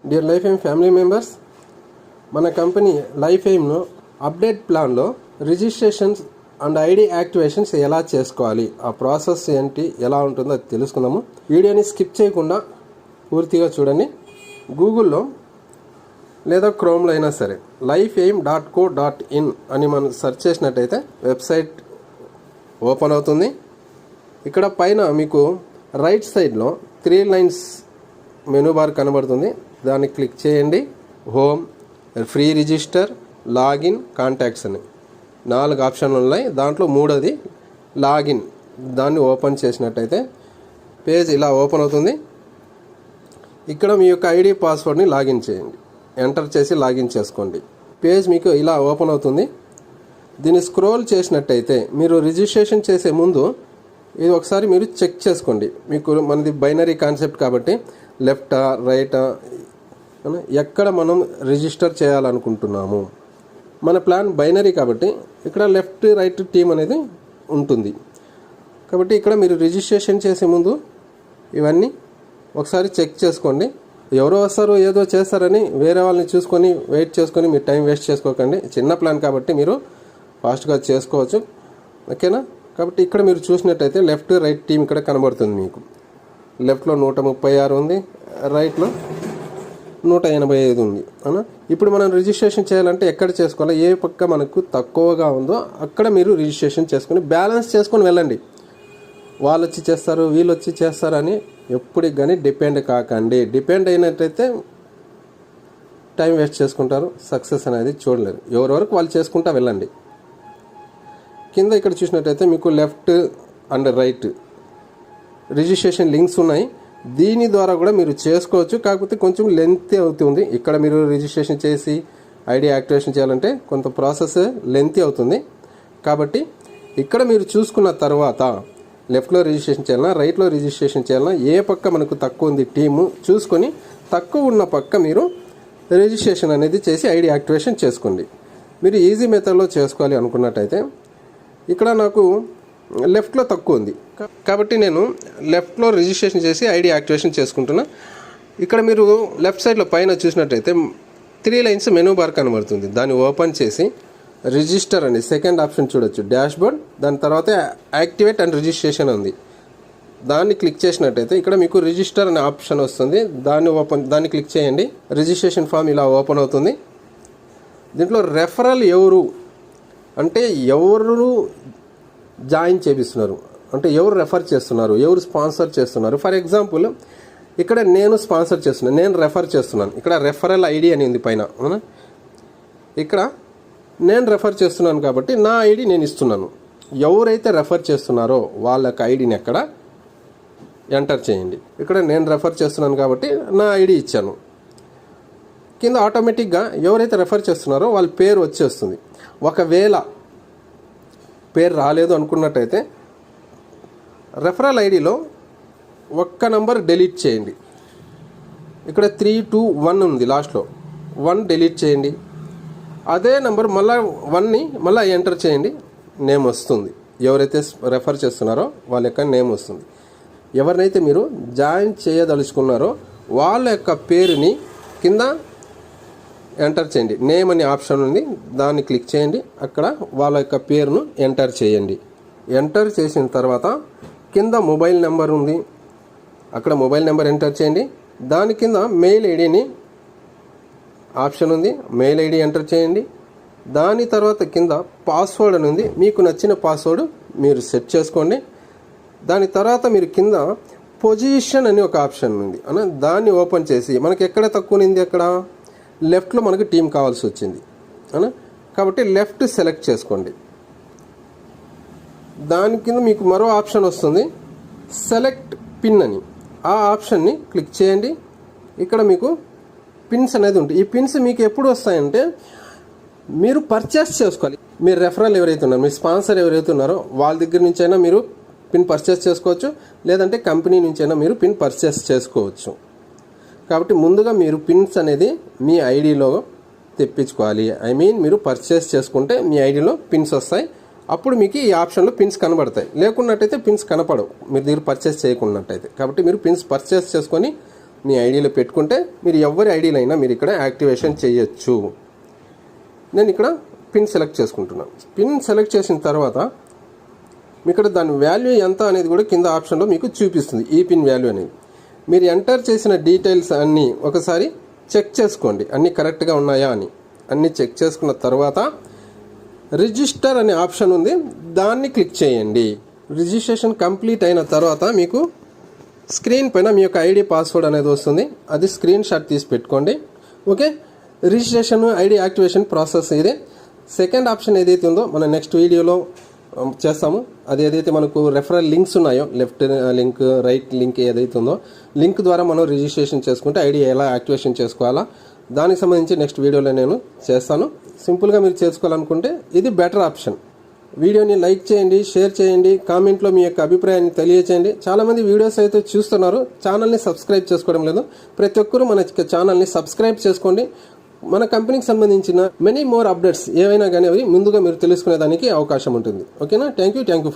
Dear life aim family members, మన company life ఎయిమ్ను update ప్లాన్లో registrations and ID activations ఎలా చేసుకోవాలి, ఆ ప్రాసెస్ ఏంటి, ఎలా ఉంటుందో అది తెలుసుకుందాము. వీడియోని స్కిప్ చేయకుండా పూర్తిగా చూడండి. గూగుల్లో లేదా క్రోమ్లో అయినా సరే lifeaim.co.in అని మనం సెర్చ్ చేసినట్టయితే వెబ్సైట్ ఓపెన్ అవుతుంది. ఇక్కడ పైన మీకు రైట్ సైడ్లో 3 లైన్స్ మెనూ బార్ కనబడుతుంది. దాన్ని క్లిక్ చేయండి. Home, free register, login, contacts అని 4 ఆప్షన్లు ఉన్నాయి. దాంట్లో మూడోది లాగిన్, దాన్ని ఓపెన్ చేసినట్టయితే పేజ్ ఇలా ఓపెన్ అవుతుంది. ఇక్కడ మీ యొక్క ఐడి పాస్వర్డ్ని లాగిన్ చేయండి. ఎంటర్ చేసి లాగిన్ చేసుకోండి. పేజ్ మీకు ఇలా ఓపెన్ అవుతుంది. దీన్ని స్క్రోల్ చేసినట్టయితే మీరు రిజిస్ట్రేషన్ చేసే ముందు ఇది ఒకసారి మీరు చెక్ చేసుకోండి. మీకు మనది బైనరీ కాన్సెప్ట్ కాబట్టి లెఫ్టా రైటా ఎక్కడ మనం రిజిస్టర్ చేయాలనుకుంటున్నాము. మన ప్లాన్ బైనరీ కాబట్టి ఇక్కడ లెఫ్ట్ రైట్ టీమ్ అనేది ఉంటుంది. కాబట్టి ఇక్కడ మీరు రిజిస్ట్రేషన్ చేసే ముందు ఇవన్నీ ఒకసారి చెక్ చేసుకోండి. ఎవరో వస్తారు ఏదో చేస్తారని వేరే వాళ్ళని చూసుకొని వెయిట్ చేసుకొని మీరు టైం వేస్ట్ చేసుకోకండి. చిన్న ప్లాన్ కాబట్టి మీరు ఫాస్ట్గా చేసుకోవచ్చు, ఓకేనా. కాబట్టి ఇక్కడ మీరు చూసినట్టయితే లెఫ్ట్ రైట్ టీమ్ ఇక్కడ కనబడుతుంది. మీకు లెఫ్ట్లో 136 ఉంది, రైట్లో 185 ఉంది అవునా. ఇప్పుడు మనం రిజిస్ట్రేషన్ చేయాలంటే ఎక్కడ చేసుకోవాలి, ఏ పక్క మనకు తక్కువగా ఉందో అక్కడ మీరు రిజిస్ట్రేషన్ చేసుకొని బ్యాలెన్స్ చేసుకొని వెళ్ళండి. వాళ్ళు వచ్చి చేస్తారు వీళ్ళు వచ్చి చేస్తారని ఎప్పటికి కానీ డిపెండ్ కాకండి. డిపెండ్ అయినట్టయితే టైం వేస్ట్ చేసుకుంటారు, సక్సెస్ అనేది చూడలేరు. ఎవరి వరకు వాళ్ళు చేసుకుంటా వెళ్ళండి. కింద ఇక్కడ చూసినట్టయితే మీకు left and right registration links ఉన్నాయి. దీని ద్వారా కూడా మీరు చేసుకోవచ్చు, కాకపోతే కొంచెం లెంత్ అవుతుంది. ఇక్కడ మీరు రిజిస్ట్రేషన్ చేసి ఐడి యాక్టివేషన్ చేయాలంటే కొంత ప్రాసెస్ లెంత్ అవుతుంది. కాబట్టి ఇక్కడ మీరు చూసుకున్న తర్వాత లెఫ్ట్లో రిజిస్ట్రేషన్ చేయాలన్నా రైట్లో రిజిస్ట్రేషన్ చేయాలన్నా ఏ పక్క మనకు తక్కువ ఉంది టీము చూసుకొని తక్కువ ఉన్న పక్క మీరు రిజిస్ట్రేషన్ అనేది చేసి ఐడి యాక్టివేషన్ చేసుకోండి. మీరు ఈజీ మెథడ్లో చేసుకోవాలి అనుకున్నట్టయితే ఇక్కడ నాకు లెఫ్ట్లో తక్కువ ఉంది కాబట్టి నేను లెఫ్ట్లో రిజిస్ట్రేషన్ చేసి ఐడి యాక్టివేషన్ చేసుకుంటున్నా. ఇక్కడ మీరు లెఫ్ట్ సైడ్లో పైన చూసినట్టయితే 3 లైన్స్ మెనూ బార్ కనబడుతుంది. దాన్ని ఓపెన్ చేసి రిజిస్టర్ అని సెకండ్ ఆప్షన్ చూడొచ్చు, డాష్బోర్డ్. దాని తర్వాత యాక్టివేట్ అండ్ రిజిస్ట్రేషన్ ఉంది. దాన్ని క్లిక్ చేసినట్టయితే ఇక్కడ మీకు రిజిస్టర్ అనే ఆప్షన్ వస్తుంది. దాన్ని క్లిక్ చేయండి. రిజిస్ట్రేషన్ ఫామ్ ఇలా ఓపెన్ అవుతుంది. దీంట్లో రెఫరల్ ఎవరు అంటే ఎవరు జాయిన్ చేపిస్తున్నారు, అంటే ఎవరు రెఫర్ చేస్తున్నారు, ఎవరు స్పాన్సర్ చేస్తున్నారు. ఫర్ ఎగ్జాంపుల్ ఇక్కడ నేను స్పాన్సర్ చేస్తున్నాను, నేను రెఫర్ చేస్తున్నాను. ఇక్కడ రెఫరల్ ఐడి అని ఉంది పైన. ఇక్కడ నేను రెఫర్ చేస్తున్నాను కాబట్టి నా ఐడి నేను ఇస్తున్నాను. ఎవరైతే రెఫర్ చేస్తున్నారో వాళ్ళ యొక్క ఐడిని ఎక్కడ ఎంటర్ చేయండి. ఇక్కడ నేను రెఫర్ చేస్తున్నాను కాబట్టి నా ఐడి ఇచ్చాను. కింద ఆటోమేటిక్గా ఎవరైతే రెఫర్ చేస్తున్నారో వాళ్ళ పేరు వచ్చేస్తుంది. ఒకవేళ పేరు రాలేదు అనుకున్నట్టయితే రెఫరల్ ఐడిలో ఒక్క నంబర్ డిలీట్ చేయండి. ఇక్కడ 321 ఉంది, లాస్ట్లో 1 డిలీట్ చేయండి. అదే నెంబర్ మళ్ళీ 1ని మళ్ళీ ఎంటర్ చేయండి. నేమ్ వస్తుంది. ఎవరైతే రెఫర్ చేస్తున్నారో వాళ్ళ యొక్క నేమ్ వస్తుంది. ఎవరినైతే మీరు జాయిన్ చేయదలుచుకున్నారో వాళ్ళ యొక్క పేరుని కింద ఎంటర్ చేయండి. నేమ్ అనే ఆప్షన్ ఉంది, దాన్ని క్లిక్ చేయండి. అక్కడ వాళ్ళ యొక్క పేరును ఎంటర్ చేయండి. ఎంటర్ చేసిన తర్వాత కింద మొబైల్ నెంబర్ ఉంది, అక్కడ మొబైల్ నెంబర్ ఎంటర్ చేయండి. దాని కింద మెయిల్ ఐడిని ఆప్షన్ ఉంది, మెయిల్ ఐడి ఎంటర్ చేయండి. దాని తర్వాత కింద పాస్వర్డ్ అని ఉంది, మీకు నచ్చిన పాస్వర్డ్ మీరు సెట్ చేసుకోండి. దాని తర్వాత మీరు కింద పొజిషన్ అని ఒక ఆప్షన్ ఉంది అన్న, దాన్ని ఓపెన్ చేసి మనకి ఎక్కడ తక్కువ ఉంది, అక్కడ లెఫ్ట్లో మనకు టీం కావాల్సి వచ్చింది అనా, కాబట్టి లెఫ్ట్ సెలెక్ట్ చేసుకోండి. దాని కింద మీకు మరో ఆప్షన్ వస్తుంది, సెలెక్ట్ పిన్ అని. ఆ ఆప్షన్ని క్లిక్ చేయండి. ఇక్కడ మీకు పిన్స్ అనేది ఉంటుంది. ఈ పిన్స్ మీకు ఎప్పుడు వస్తాయంటే మీరు పర్చేస్ చేసుకోవాలి. మీరు రెఫరల్ ఎవరైతే ఉన్నారో, మీ స్పాన్సర్ ఎవరైతే ఉన్నారో వాళ్ళ దగ్గర నుంచి అయినా మీరు పిన్ పర్చేస్ చేసుకోవచ్చు, లేదంటే కంపెనీ నుంచి అయినా మీరు పిన్ పర్చేస్ చేసుకోవచ్చు. కాబట్టి ముందుగా మీరు పిన్స్ అనేది మీ ఐడిలో తెప్పించుకోవాలి. మీరు పర్చేస్ చేసుకుంటే మీ ఐడిలో పిన్స్ వస్తాయి. అప్పుడు మీకు ఈ ఆప్షన్లో పిన్స్ కనబడతాయి. లేకున్నట్టయితే పిన్స్ కనపడవు మీరు దగ్గర పర్చేస్ చేయకున్నట్టయితే. కాబట్టి మీరు పిన్స్ పర్చేస్ చేసుకొని మీ ఐడిలో పెట్టుకుంటే మీరు ఎవరి ఐడిలో అయినా మీరు ఇక్కడ యాక్టివేషన్ చేయొచ్చు. నేను ఇక్కడ పిన్ సెలెక్ట్ చేసుకుంటున్నాను. పిన్ సెలెక్ట్ చేసిన తర్వాత ఇక్కడ దాని వాల్యూ ఎంత అనేది కూడా కింద ఆప్షన్లో మీకు చూపిస్తుంది. ఈ పిన్ వాల్యూ అనేది మీరు ఎంటర్ చేసిన డీటెయిల్స్ అన్నీ ఒకసారి చెక్ చేసుకోండి, అన్నీ కరెక్ట్గా ఉన్నాయా అని. అన్నీ చెక్ చేసుకున్న తర్వాత రిజిస్టర్ అనే ఆప్షన్ ఉంది, దాన్ని క్లిక్ చేయండి. రిజిస్ట్రేషన్ కంప్లీట్ అయిన తర్వాత మీకు స్క్రీన్ పైన మీ యొక్క ఐడి పాస్వర్డ్ అనేది వస్తుంది, అది స్క్రీన్ షాట్ తీసి పెట్టుకోండి. Okay, registration ID activation process ఇదే. సెకండ్ ఆప్షన్ ఏదైతే ఉందో మనం నెక్స్ట్ వీడియోలో చేస్తాము. అది ఏదైతే మనకు రెఫరల్ లింక్స్ ఉన్నాయో, లెఫ్ట్ లింక్ రైట్ లింక్ ఏదైతే ఉందో, లింక్ ద్వారా మనం రిజిస్ట్రేషన్ చేసుకుంటే ఐడి ఎలా యాక్టివేషన్ చేసుకోవాలా దానికి సంబంధించి నెక్స్ట్ వీడియోలో నేను చేస్తాను. సింపుల్గా మీరు చేసుకోవాలనుకుంటే ఇది బెటర్ ఆప్షన్. వీడియోని లైక్ చేయండి, షేర్ చేయండి, కామెంట్లో మీ యొక్క అభిప్రాయాన్ని తెలియచేయండి. చాలామంది వీడియోస్ అయితే చూస్తున్నారు, ఛానల్ని సబ్స్క్రైబ్ చేసుకోవడం లేదు. ప్రతి ఒక్కరూ మన ఛానల్ని సబ్స్క్రైబ్ చేసుకోండి. మన కంపెనీకి సంబంధించిన మెనీ మోర్ అప్డేట్స్ ఏవైనా కానీ అవి ముందుగా మీరు తెలుసుకునేదానికి అవకాశం ఉంటుంది. ఓకేనా? Thank you for